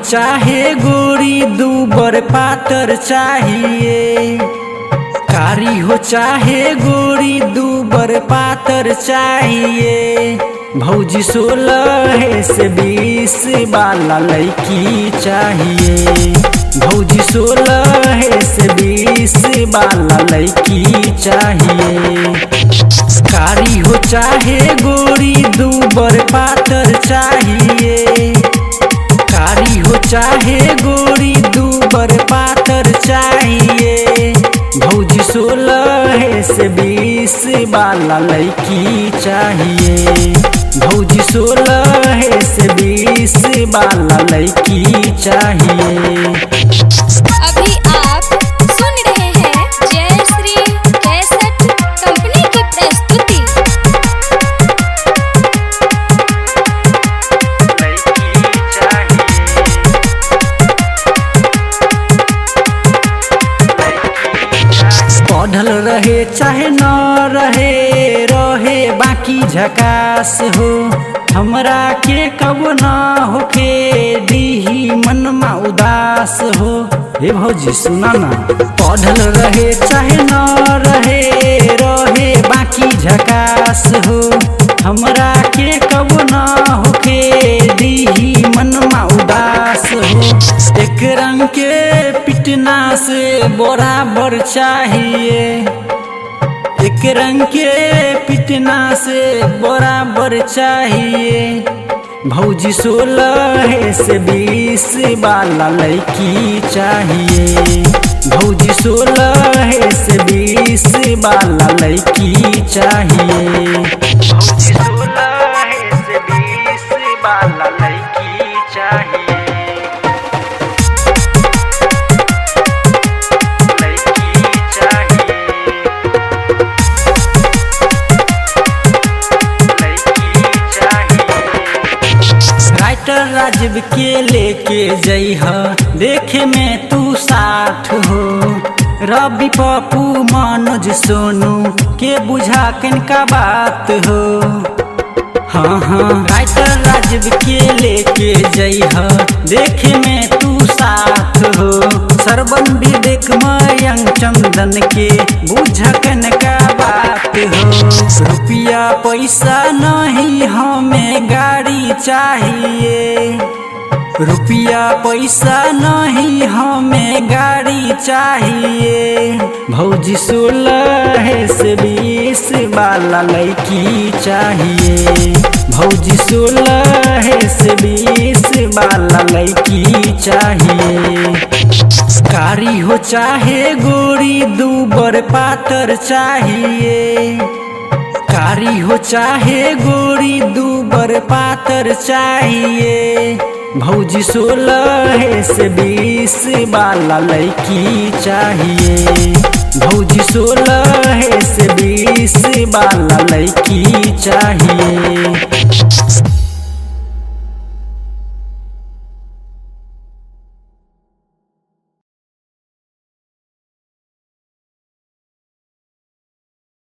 चाहे गोरी दूबर पातर चाहिए, कारी हो चाहे गोरी दूबर पातर चाहिए। भौजी 16 से 20 वाला लड़की चाहिए, भौजी 16 से 20 वाला लड़की चाहिए। कारी हो चाहे गोरी दूबर पातर चाहिए, कारी हो चाहे गोरी दूबर पातर चाहिए। भौजी 16 से 20 वाला लड़की चाहिए, भौजी 16 से 20 वाला लड़की चाहिए। अभी आप सुन रहे हैं जय श्री कैसेट कंपनी की प्रस्तुति। पढ़ल रहे चाहे न रहे, रहे बाकी झकास हो। हमरा के कब न होके दीही मनमा उदास हो। हे भौजी सुना ना, पढ़ल रहे चाहे न रहे, रहे बाकी झकास हो। हमरा के कब न होके दीही मनमा उदास हो। एक रंग के पिटना से बराबर चाहिए, एक रंग के पिटना से बराबर चाहिए। भौजी 16 से 20 वाला लड़की चाहिए, भौजी 16 से 20 वाला लड़की चाहिए। भौजी 16 से 20 वाला लड़की चाहिए। राइटर राजीव के लेके जइह, देखे में तू 60 हो। रवि पप्पू मनोज सोनू के बुझा किनका बात हो। हाँ हाँ, राइटर राजीव के लेके जइह, देखे में तू 60 हो। सरवन विवेक मयंक चंदन के बुझा किनका बात हो। रुपया पैसा नहीं हमें गाड़ी चाहिए, रुपया पैसा नहीं हमें गाड़ी चाहिए। भौजी 16 से 20 वाला लड़की चाहिए, भौजी 16 से 20 वाला लड़की चाहिए। कारी हो चाहे गोरी दूबर पातर चाहिए, कारी हो चाहे गोरी दूबर पातर चाहिए। भौजी 16 से 20 वाला लड़की चाहिए, भौजी 16 से 20 वाला लड़की चाहिए।